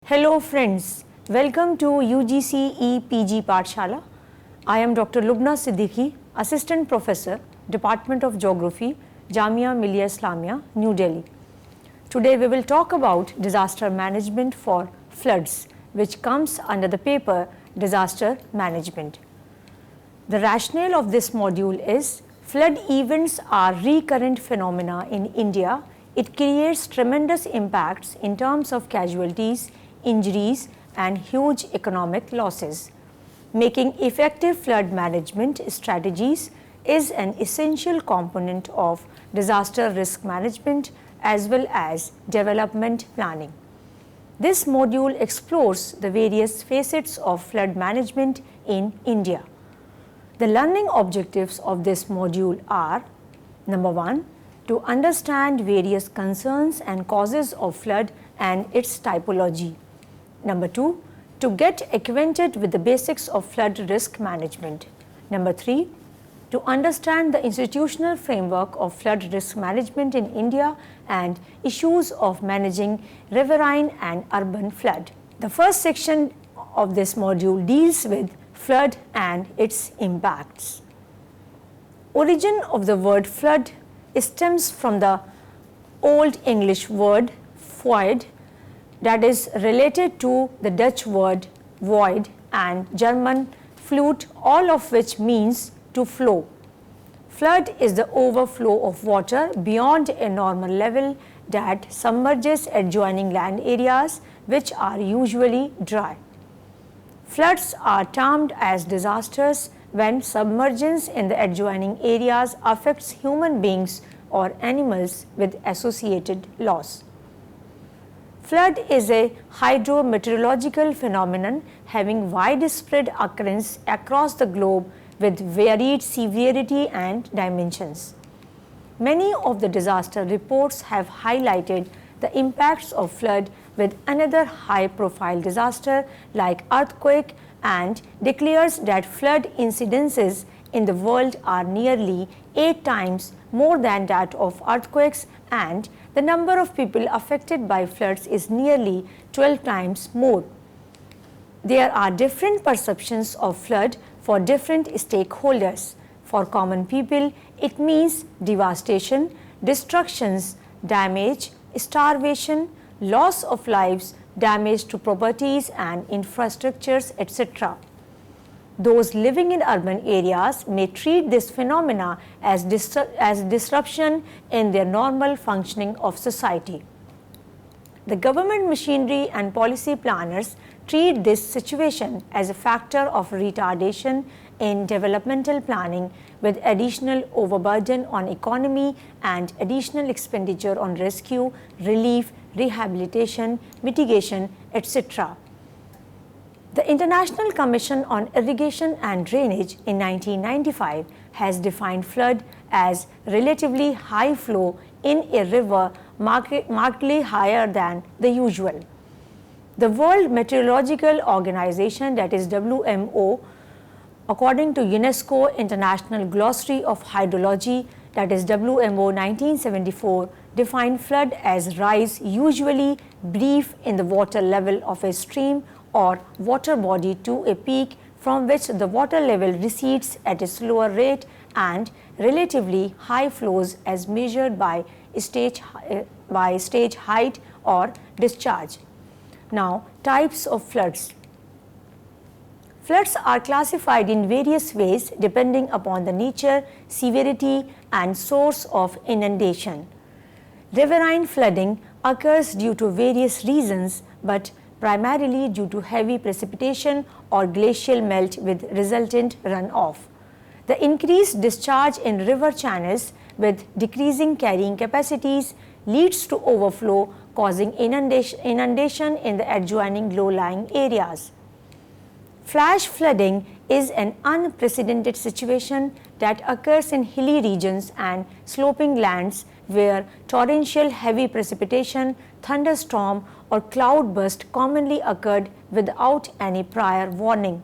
Hello friends, welcome to UGC PG Pathshala. I am Dr. Lubna Siddiqui, Assistant Professor, Department of Geography, Jamia Millia Islamia, New Delhi. Today we will talk about disaster management for floods, which comes under the paper Disaster Management. The rationale of this module is flood events are recurrent phenomena in India. It creates tremendous impacts in terms of casualties, injuries, and huge economic losses. Making effective flood management strategies is an essential component of disaster risk management as well as development planning. This module explores the various facets of flood management in India. The learning objectives of this module are: number 1, to understand various concerns and causes of flood and its typology. Number 2, to get acquainted with the basics of flood risk management. Number 3, to understand the institutional framework of flood risk management in India and issues of managing riverine and urban flood. The first section of this module deals with flood and its impacts. Origin of the word flood stems from the Old English word void, that is related to the Dutch word void and German Flut, all of which means to flow. Flood is the overflow of water beyond a normal level that submerges adjoining land areas which are usually dry. Floods are termed as disasters when submergence in the adjoining areas affects human beings or animals with associated loss. Flood is a hydrometeorological phenomenon having widespread occurrence across the globe with varied severity and dimensions. Many of the disaster reports have highlighted the impacts of flood with another high-profile disaster like earthquake and declares that flood incidences in the world are nearly 8 times more than that of earthquakes, and the number of people affected by floods is nearly 12 times more. There are different perceptions of flood for different stakeholders. For common people, it means devastation, destructions, damage, starvation, loss of lives, damage to properties and infrastructures, etc. Those living in urban areas may treat this phenomena as disruption in their normal functioning of society. The government machinery and policy planners treat this situation as a factor of retardation in developmental planning, with additional overburden on economy and additional expenditure on rescue, relief, rehabilitation, mitigation, etc. The International Commission on Irrigation and Drainage in 1995 has defined flood as relatively high flow in a river markedly higher than the usual. The World Meteorological Organization, that is WMO, according to UNESCO International Glossary of Hydrology, that is WMO 1974, defined flood as rise usually brief in the water level of a stream or water body to a peak from which the water level recedes at a slower rate, and relatively high flows as measured by stage height or discharge. Now, types of floods. Floods are classified in various ways depending upon the nature, severity, and source of inundation. Riverine flooding occurs due to various reasons, but primarily due to heavy precipitation or glacial melt with resultant runoff. The increased discharge in river channels with decreasing carrying capacities leads to overflow, causing inundation in the adjoining low-lying areas. Flash flooding is an unprecedented situation that occurs in hilly regions and sloping lands where torrential heavy precipitation, thunderstorm, or cloudburst commonly occurred without any prior warning.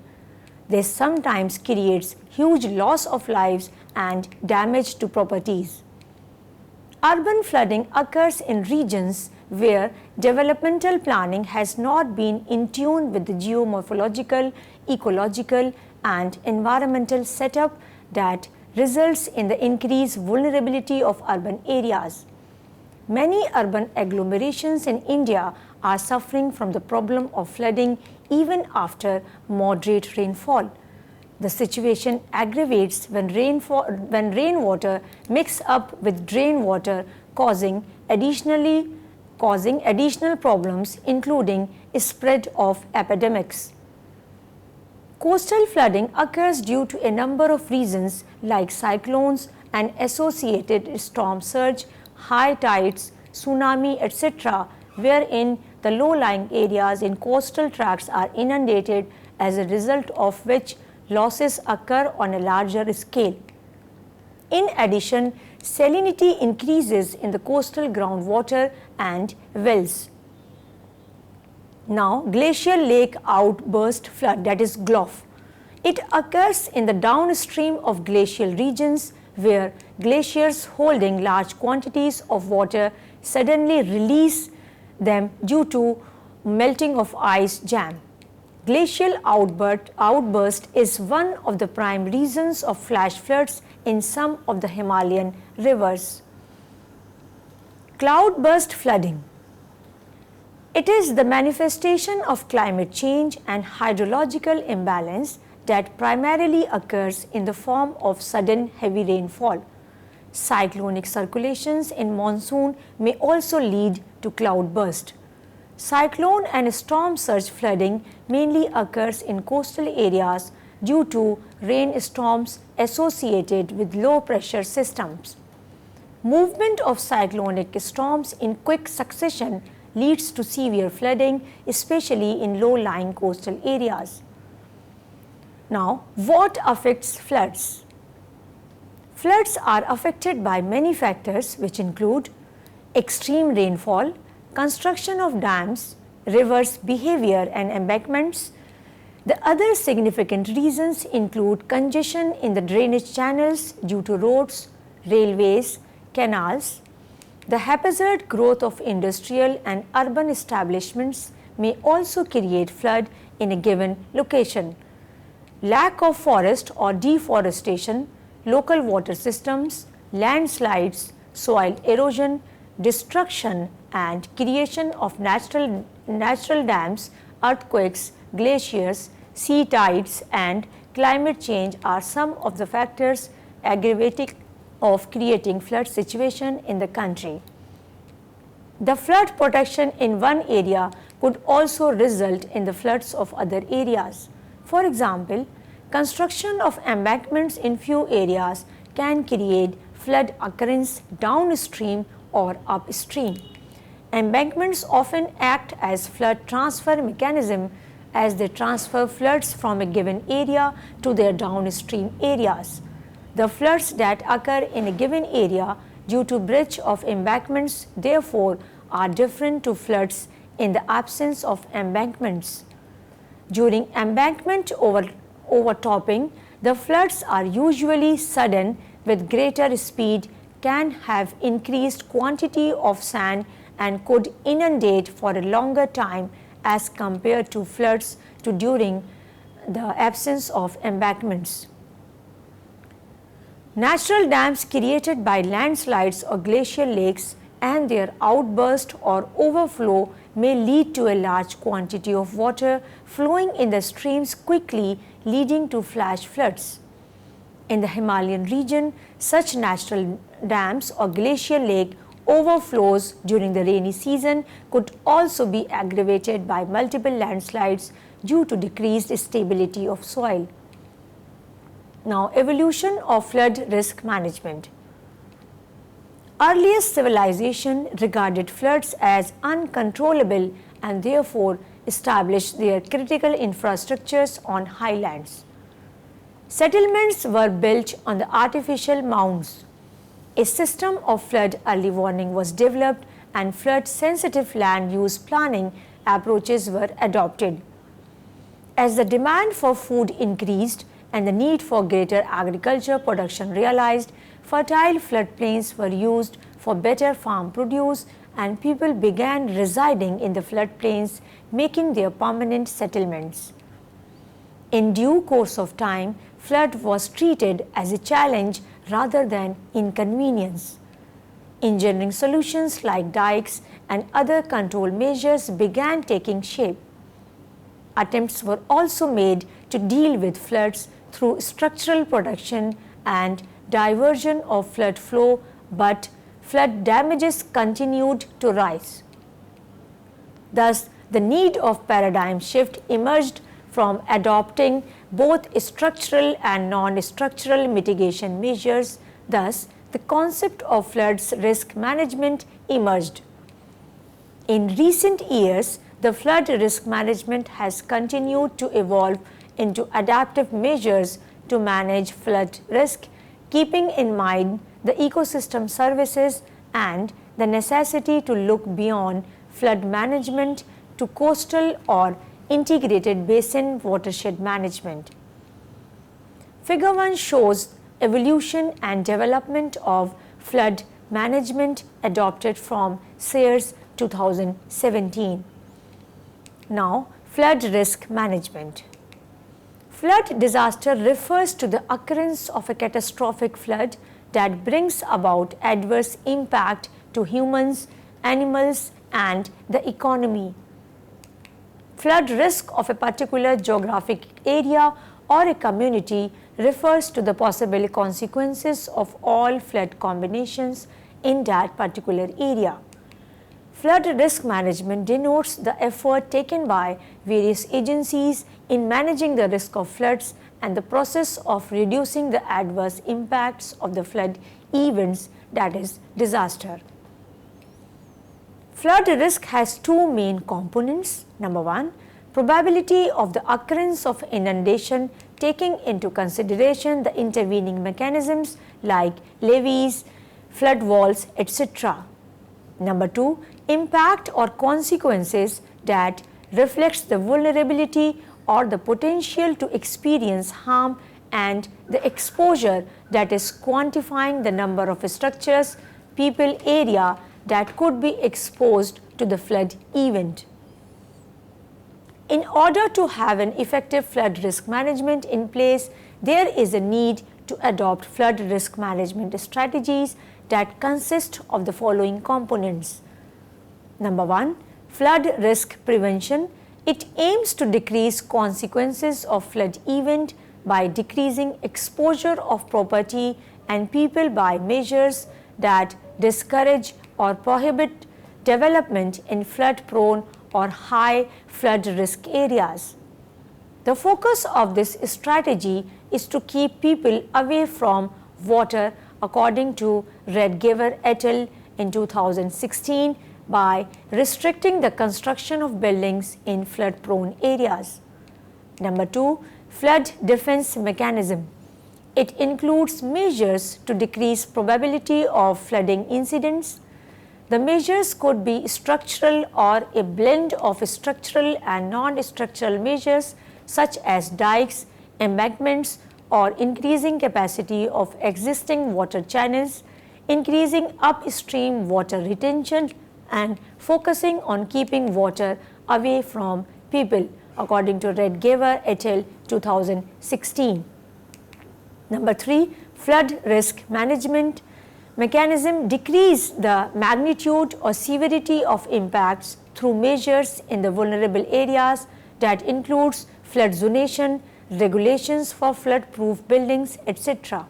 This sometimes creates huge loss of lives and damage to properties. Urban flooding occurs in regions where developmental planning has not been in tune with the geomorphological, ecological and environmental setup that results in the increased vulnerability of urban areas. Many urban agglomerations in India are suffering from the problem of flooding even after moderate rainfall. The situation aggravates when rainwater mixes up with drain water, causing additional problems including spread of epidemics. Coastal flooding occurs due to a number of reasons like cyclones and associated storm surge, high tides, tsunami, etc., wherein the low-lying areas in coastal tracts are inundated, as a result of which losses occur on a larger scale. In addition, salinity increases in the coastal groundwater and wells. Now, glacial lake outburst flood, that is GLOF. It occurs in the downstream of glacial regions where glaciers holding large quantities of water suddenly release them due to melting of ice jam. Glacial outburst is one of the prime reasons of flash floods in some of the Himalayan rivers. Cloudburst flooding. It is the manifestation of climate change and hydrological imbalance that primarily occurs in the form of sudden heavy rainfall. Cyclonic circulations in monsoon may also lead to cloudburst. Cyclone and storm surge flooding mainly occurs in coastal areas due to rainstorms associated with low pressure systems. Movement of cyclonic storms in quick succession leads to severe flooding, especially in low-lying coastal areas. Now, what affects floods? Floods are affected by many factors which include extreme rainfall, construction of dams, rivers' behavior and embankments. The other significant reasons include congestion in the drainage channels due to roads, railways, canals. The haphazard growth of industrial and urban establishments may also create flood in a given location. Lack of forest or deforestation, local water systems, landslides, soil erosion, destruction and creation of natural dams, earthquakes, glaciers, sea tides and climate change are some of the factors aggravating of creating flood situation in the country. The flood protection in one area could also result in the floods of other areas. For example, construction of embankments in few areas can create flood occurrence downstream or upstream. Embankments often act as flood transfer mechanism as they transfer floods from a given area to their downstream areas. The floods that occur in a given area due to breach of embankments therefore are different to floods in the absence of embankments. During embankment overtopping, the floods are usually sudden with greater speed, can have increased quantity of sand and could inundate for a longer time as compared to floods during the absence of embankments. Natural dams created by landslides or glacial lakes and their outburst or overflow may lead to a large quantity of water flowing in the streams quickly, leading to flash floods. In the Himalayan region, such natural dams or glacial lake overflows during the rainy season could also be aggravated by multiple landslides due to decreased stability of soil. Now, evolution of flood risk management. Earliest civilization regarded floods as uncontrollable and therefore established their critical infrastructures on highlands. Settlements were built on the artificial mounds. A system of flood early warning was developed and flood-sensitive land use planning approaches were adopted. As the demand for food increased and the need for greater agriculture production realized, fertile floodplains were used for better farm produce and people began residing in the floodplains, making their permanent settlements. In due course of time, flood was treated as a challenge rather than inconvenience. Engineering solutions like dikes and other control measures began taking shape. Attempts were also made to deal with floods through structural protection and diversion of flood flow, but flood damages continued to rise. Thus, the need of paradigm shift emerged from adopting both structural and non-structural mitigation measures. Thus, the concept of floods risk management emerged. In recent years, the flood risk management has continued to evolve into adaptive measures to manage flood risk, keeping in mind the ecosystem services and the necessity to look beyond flood management to coastal or integrated basin watershed management. Figure 1 shows evolution and development of flood management adopted from SARES 2017. Now, flood risk management. Flood disaster refers to the occurrence of a catastrophic flood that brings about adverse impact to humans, animals, and the economy. Flood risk of a particular geographic area or a community refers to the possible consequences of all flood combinations in that particular area. Flood risk management denotes the effort taken by various agencies in managing the risk of floods and the process of reducing the adverse impacts of the flood events, that is, disaster. Flood risk has two main components. Number 1, probability of the occurrence of inundation, taking into consideration the intervening mechanisms like levees, flood walls, etc. Number 2, impact or consequences that reflects the vulnerability or the potential to experience harm, and the exposure, that is quantifying the number of structures, people, area that could be exposed to the flood event. In order to have an effective flood risk management in place, there is a need to adopt flood risk management strategies that consist of the following components. Number 1, flood risk prevention. It aims to decrease consequences of flood event by decreasing exposure of property and people by measures that discourage or prohibit development in flood-prone or high flood risk areas. The focus of this strategy is to keep people away from water, according to Redgever et al. In 2016, by restricting the construction of buildings in flood-prone areas. Number 2, flood defense mechanism. It includes measures to decrease probability of flooding incidents. The measures could be structural or a blend of structural and non-structural measures such as dikes, embankments, or increasing capacity of existing water channels, increasing upstream water retention, and focusing on keeping water away from people, according to Redgever et al. 2016. Number 3, flood risk management mechanism decrease the magnitude or severity of impacts through measures in the vulnerable areas that includes flood zonation, regulations for flood-proof buildings, etc.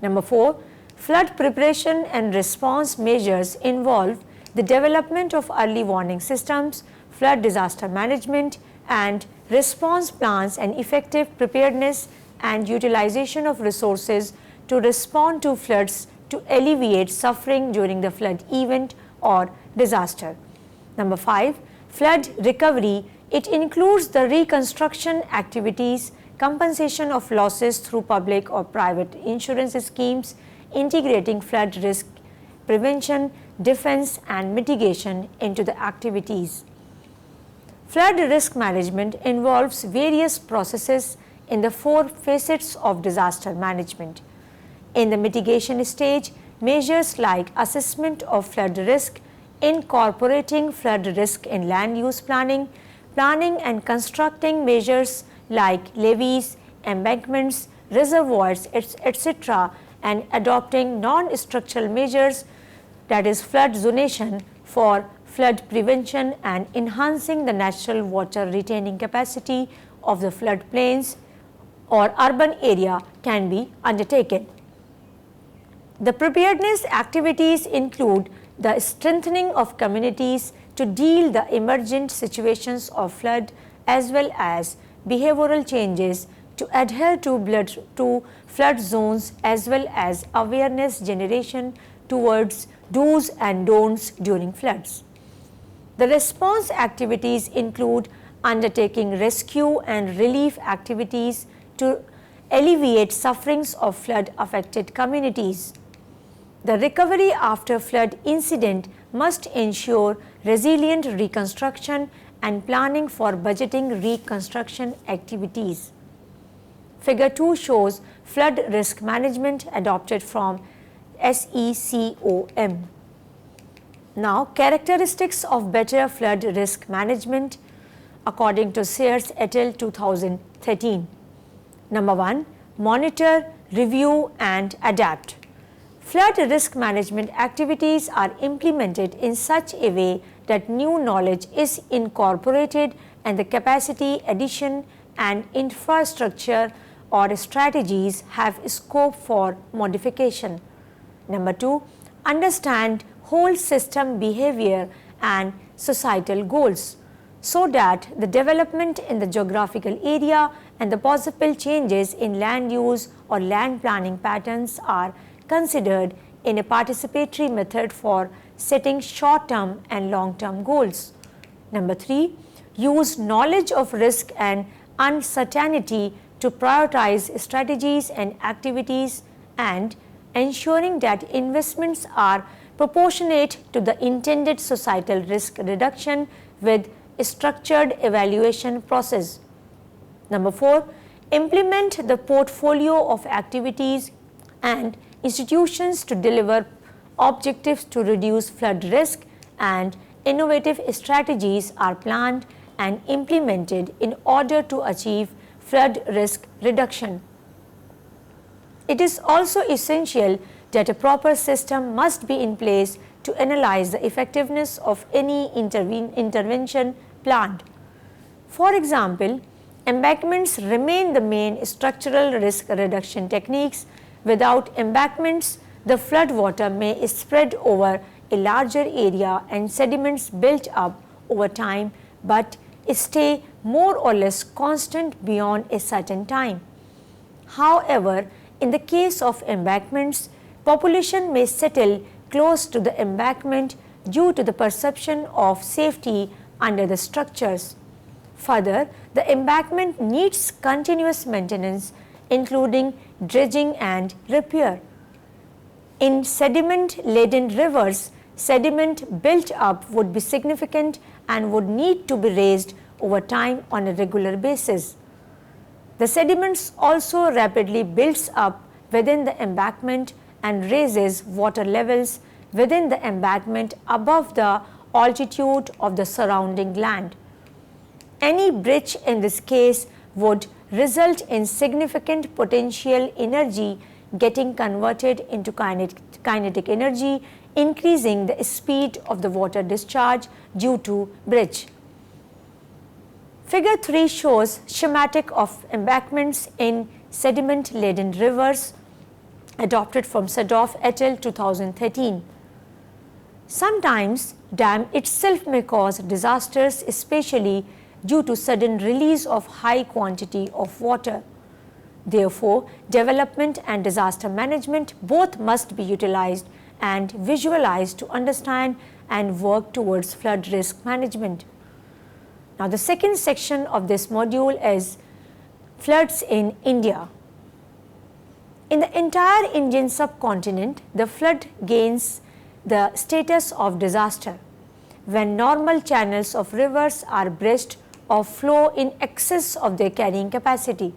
Number 4, flood preparation and response measures involve the development of early warning systems, flood disaster management, and response plans, and effective preparedness and utilization of resources to respond to floods to alleviate suffering during the flood event or disaster. Number 5, flood recovery. It includes the reconstruction activities, compensation of losses through public or private insurance schemes, integrating flood risk prevention, defense, and mitigation into the activities. Flood risk management involves various processes in the 4 facets of disaster management. In the mitigation stage, measures like assessment of flood risk, incorporating flood risk in land use planning, planning and constructing measures like levees, embankments, reservoirs, etc., and adopting non-structural measures, that is flood zonation, for flood prevention and enhancing the natural water retaining capacity of the flood plains or urban area can be undertaken. The preparedness activities include the strengthening of communities to deal the emergent situations of flood, as well as behavioral changes to adhere to flood zones, as well as awareness generation towards do's and don'ts during floods. The response activities include undertaking rescue and relief activities to alleviate sufferings of flood affected communities. The recovery after flood incident must ensure resilient reconstruction and planning for budgeting reconstruction activities. Figure 2 shows flood risk management adopted from SECOM. Now, characteristics of better flood risk management according to Sears et al. 2013. Number 1, monitor, review and adapt. Flood risk management activities are implemented in such a way that new knowledge is incorporated and the capacity addition and infrastructure or strategies have scope for modification. Number 2, understand whole system behavior and societal goals, so that the development in the geographical area and the possible changes in land use or land planning patterns are considered in a participatory method for setting short-term and long-term goals. Number 3, use knowledge of risk and uncertainty to prioritize strategies and activities and ensuring that investments are proportionate to the intended societal risk reduction with a structured evaluation process. Number 4, implement the portfolio of activities and institutions to deliver objectives to reduce flood risk, and innovative strategies are planned and implemented in order to achieve flood risk reduction. It is also essential that a proper system must be in place to analyze the effectiveness of any intervention planned. For example, embankments remain the main structural risk reduction techniques. Without embankments, the flood water may spread over a larger area and sediments built up over time, but stay more or less constant beyond a certain time. However, in the case of embankments, population may settle close to the embankment due to the perception of safety under the structures. Further, the embankment needs continuous maintenance, including dredging and repair. In sediment-laden rivers, sediment built up would be significant and would need to be raised over time on a regular basis. The sediments also rapidly builds up within the embankment and raises water levels within the embankment above the altitude of the surrounding land. Any breach in this case would result in significant potential energy getting converted into kinetic energy, increasing the speed of the water discharge due to breach. Figure 3 shows schematic of embankments in sediment-laden rivers adopted from Sadov et al. 2013. Sometimes dam itself may cause disasters, especially due to sudden release of high quantity of water. Therefore, development and disaster management both must be utilized and visualized to understand and work towards flood risk management. Now, the second section of this module is floods in India. In the entire Indian subcontinent, the flood gains the status of disaster when normal channels of rivers are breached or flow in excess of their carrying capacity.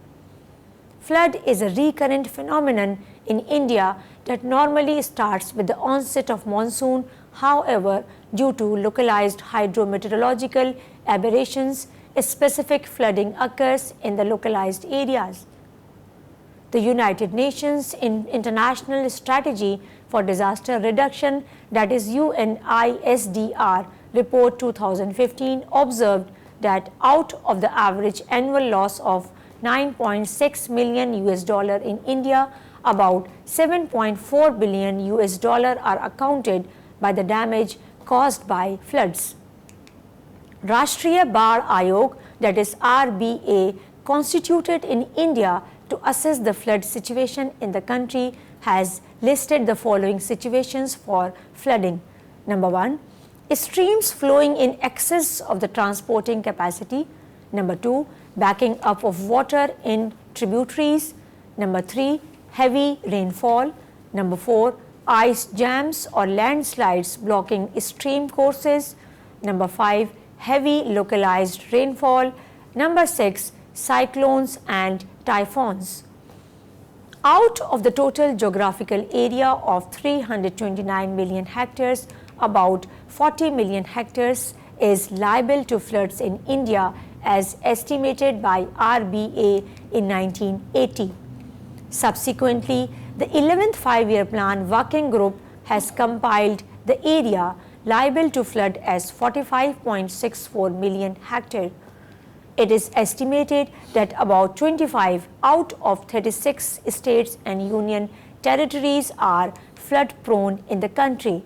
Flood is a recurrent phenomenon in India that normally starts with the onset of monsoon. However, due to localized hydrometeorological aberrations, specific flooding occurs in the localized areas. The United Nations International Strategy for Disaster Reduction, that is UNISDR, report 2015 observed that out of the average annual loss of 9.6 million US dollar in India, about 7.4 billion US dollar are accounted by the damage caused by floods. Rashtriya Baad Ayog, that is RBA, constituted in India to assess the flood situation in the country, has listed the following situations for flooding. Number 1, streams flowing in excess of the transporting capacity. Number 2, backing up of water in tributaries. Number 3, heavy rainfall. Number 4, ice jams or landslides blocking stream courses. Number 5, heavy localized rainfall. Number 6, cyclones and typhoons. Out of the total geographical area of 329 million hectares, about 40 million hectares is liable to floods in India as estimated by RBA in 1980. Subsequently, the 11th Five-Year Plan Working Group has compiled the area liable to flood as 45.64 million hectares. It is estimated that about 25 out of 36 states and union territories are flood prone in the country.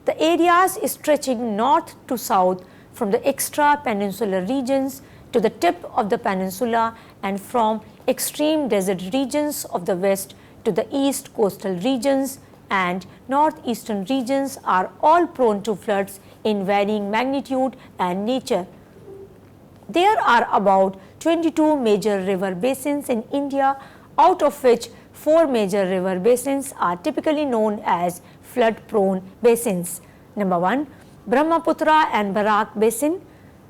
The areas stretching north to south from the extra peninsular regions to the tip of the peninsula and from extreme desert regions of the west to the east coastal regions and northeastern regions are all prone to floods in varying magnitude and nature. There are about 22 major river basins in India, out of which 4 major river basins are typically known as flood-prone basins. Number 1, Brahmaputra and Barak Basin.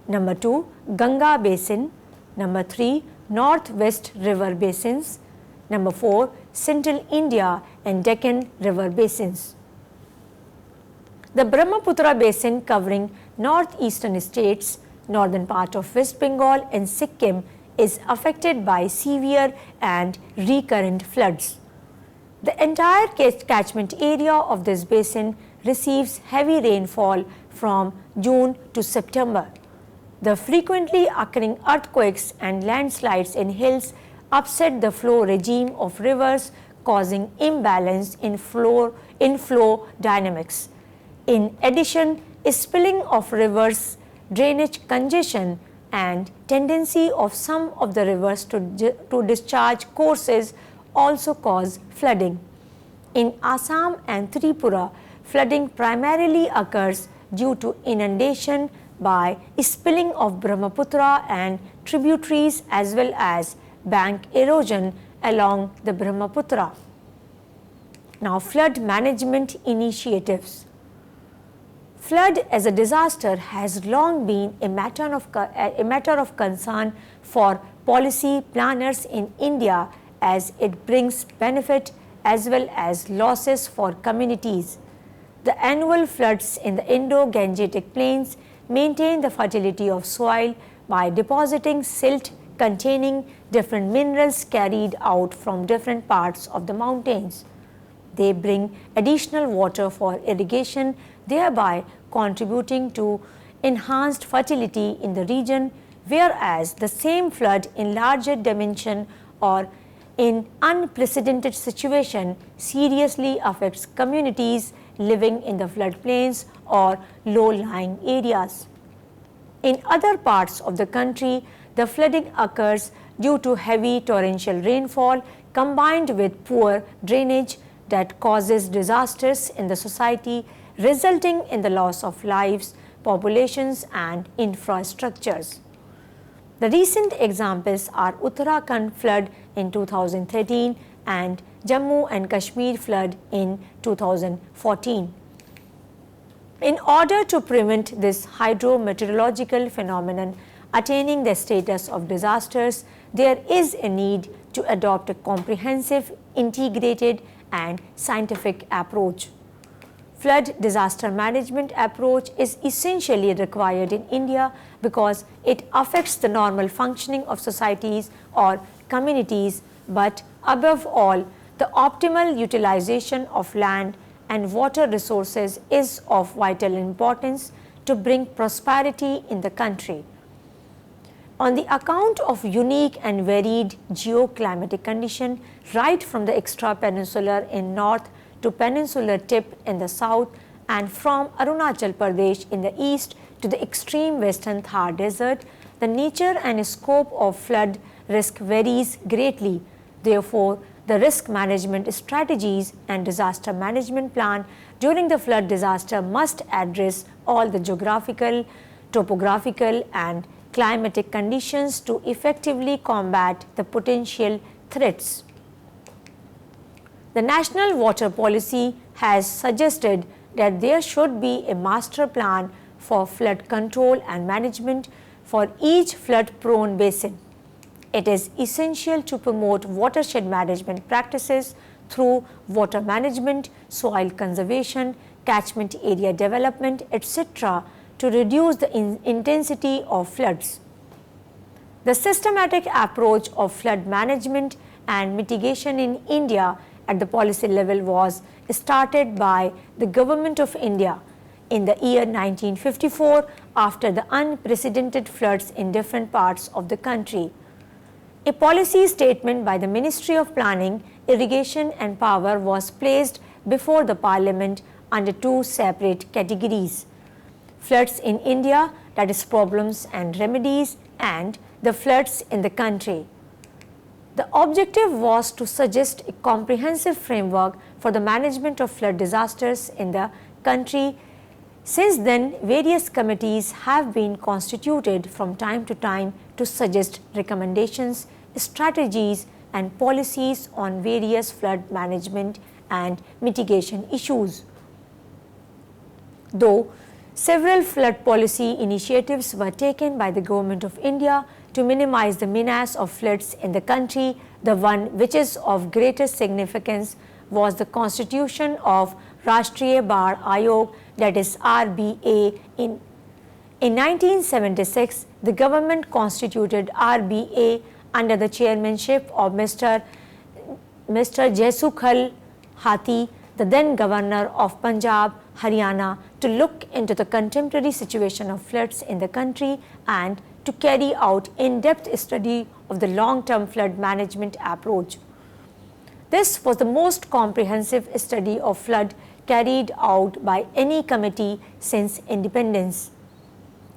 Number 2, Ganga Basin. Number 3, Northwest River Basins. Number 4, Central India and Deccan River Basins. The Brahmaputra Basin, covering northeastern states, northern part of West Bengal and Sikkim, is affected by severe and recurrent floods. The entire catchment area of this basin receives heavy rainfall from June to September. The frequently occurring earthquakes and landslides in hills upset the flow regime of rivers, causing imbalance in flow dynamics. In addition, spilling of rivers, drainage congestion and tendency of some of the rivers to discharge courses also cause flooding. In Assam and Tripura, flooding primarily occurs due to inundation by spilling of Brahmaputra and tributaries as well as bank erosion along the Brahmaputra. Now, flood management initiatives. Flood as a disaster has long been a matter of concern for policy planners in India, as it brings benefit as well as losses for communities. The annual floods in the Indo-Gangetic plains maintain the fertility of soil by depositing silt containing different minerals carried out from different parts of the mountains. They bring additional water for irrigation, thereby contributing to enhanced fertility in the region, whereas the same flood in larger dimension or in unprecedented situation seriously affects communities living in the floodplains or low-lying areas. In other parts of the country, the flooding occurs due to heavy torrential rainfall combined with poor drainage that causes disasters in the society, resulting in the loss of lives, populations and infrastructures. The recent examples are Uttarakhand flood in 2013 and Jammu and Kashmir flood in 2014. In order to prevent this hydrometeorological phenomenon attaining the status of disasters, there is a need to adopt a comprehensive, integrated and scientific approach. flood disaster management approach is essentially required in India because it affects the normal functioning of societies or communities, but above all, the optimal utilization of land and water resources is of vital importance to bring prosperity in the country. On the account of unique and varied geoclimatic condition right from the extra-peninsular in north to peninsular tip in the south and from Arunachal Pradesh in the east to the extreme western Thar desert, the nature and scope of flood risk varies greatly. Therefore, the risk management strategies and disaster management plan during the flood disaster must address all the geographical, topographical and climatic conditions to effectively combat the potential threats. The National Water Policy has suggested that there should be a master plan for flood control and management for each flood-prone basin. It is essential to promote watershed management practices through water management, soil conservation, catchment area development, etc., to reduce the intensity of floods. The systematic approach of flood management and mitigation in India at the policy level was started by the Government of India in the year 1954 after the unprecedented floods in different parts of the country. A policy statement by the Ministry of Planning, Irrigation and Power was placed before the Parliament under two separate categories: floods in India, that is problems and remedies, and the floods in the country. The objective was to suggest a comprehensive framework for the management of flood disasters in the country. Since then, various committees have been constituted from time to time to suggest recommendations, strategies and policies on various flood management and mitigation issues. Though several flood policy initiatives were taken by the Government of India to minimize the menace of floods in the country, the one which is of greatest significance was the constitution of Rashtriya Bar Ayog, that is RBA. In 1976, the government constituted RBA under the chairmanship of Mr. Jaisukhal Hathi, the then governor of Punjab, Haryana, to look into the contemporary situation of floods in the country and to carry out in-depth study of the long-term flood management approach. This was the most comprehensive study of flood carried out by any committee since independence.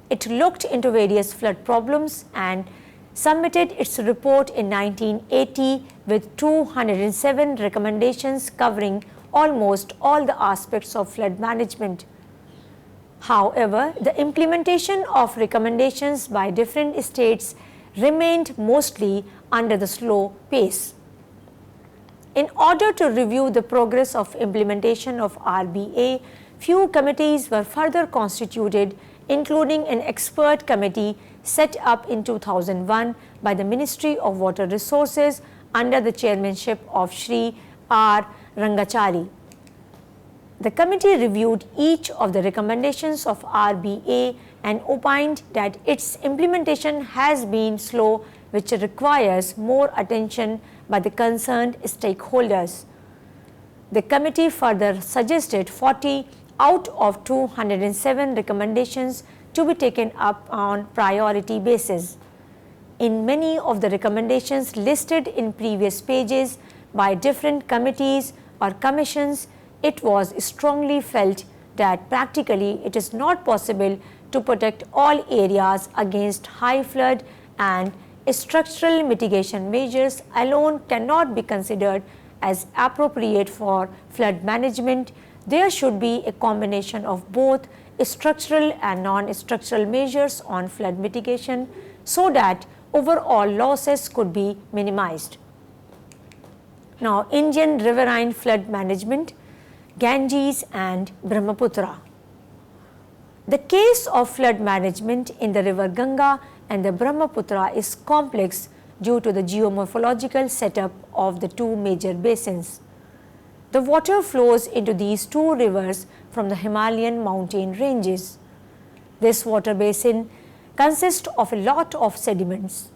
It looked into various flood problems and submitted its report in 1980 with 207 recommendations covering almost all the aspects of flood management. However, the implementation of recommendations by different states remained mostly under the slow pace. In order to review the progress of implementation of RBA, few committees were further constituted, including an expert committee set up in 2001 by the Ministry of Water Resources under the chairmanship of Shri R. Rangachari. The committee reviewed each of the recommendations of RBA and opined that its implementation has been slow, which requires more attention by the concerned stakeholders. The committee further suggested 40 out of 207 recommendations to be taken up on priority basis. In many of the recommendations listed in previous pages by different committees or commissions, it was strongly felt that practically it is not possible to protect all areas against high flood, and structural mitigation measures alone cannot be considered as appropriate for flood management. There should be a combination of both structural and non-structural measures on flood mitigation so that overall losses could be minimized. Now, Indian riverine flood management, Ganges and Brahmaputra. The case of flood management in the river Ganga and the Brahmaputra is complex due to the geomorphological setup of the two major basins. The water flows into these two rivers from the Himalayan mountain ranges. This water basin consists of a lot of sediments.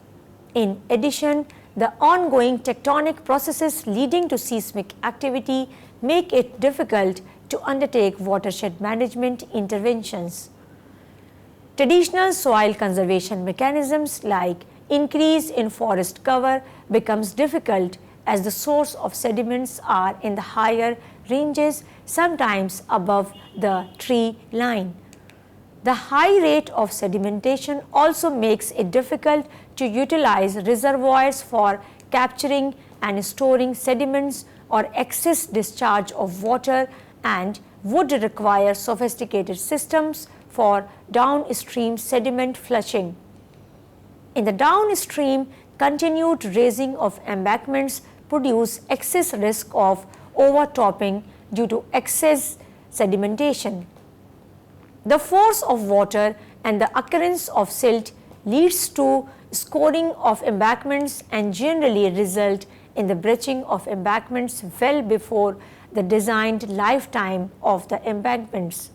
In addition, the ongoing tectonic processes leading to seismic activity make it difficult to undertake watershed management interventions. Traditional soil conservation mechanisms like increase in forest cover becomes difficult as the source of sediments are in the higher ranges, sometimes above the tree line. The high rate of sedimentation also makes it difficult to utilize reservoirs for capturing and storing sediments or excess discharge of water, and would require sophisticated systems for downstream sediment flushing. In the downstream, continued raising of embankments produce excess risk of overtopping due to excess sedimentation. The force of water and the occurrence of silt leads to scoring of embankments and generally result in the breaching of embankments well before the designed lifetime of the embankments.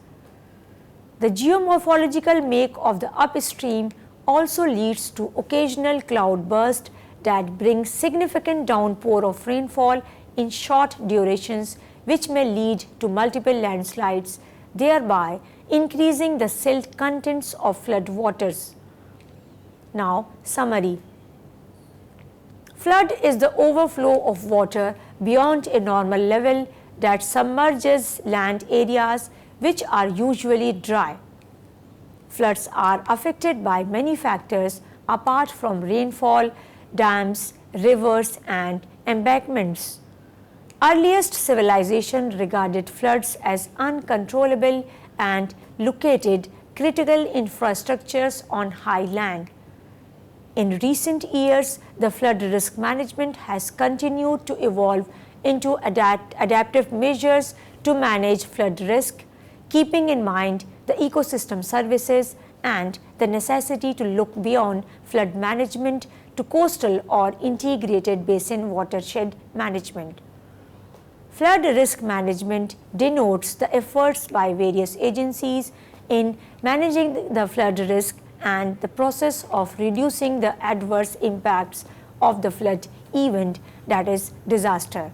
The geomorphological make of the upstream also leads to occasional cloud bursts that bring significant downpour of rainfall in short durations, which may lead to multiple landslides, thereby increasing the silt contents of flood waters. Now, summary. Flood is the overflow of water beyond a normal level that submerges land areas which are usually dry. Floods are affected by many factors apart from rainfall, dams, rivers, and embankments. Earliest civilization regarded floods as uncontrollable and located critical infrastructures on high land. In recent years, the flood risk management has continued to evolve into adaptive measures to manage flood risk, keeping in mind the ecosystem services and the necessity to look beyond flood management to coastal or integrated basin watershed management. Flood risk management denotes the efforts by various agencies in managing the flood risk and the process of reducing the adverse impacts of the flood event, that is disaster.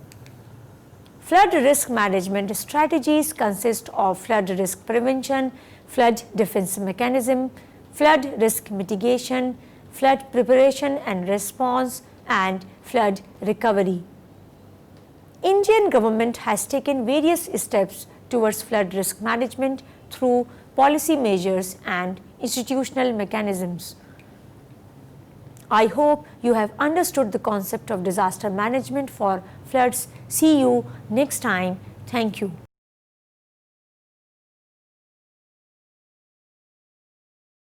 Flood risk management strategies consist of flood risk prevention, flood defense mechanism, flood risk mitigation, flood preparation and response, and flood recovery. Indian government has taken various steps towards flood risk management through policy measures and institutional mechanisms. I hope you have understood the concept of disaster management for floods. See you next time. Thank you.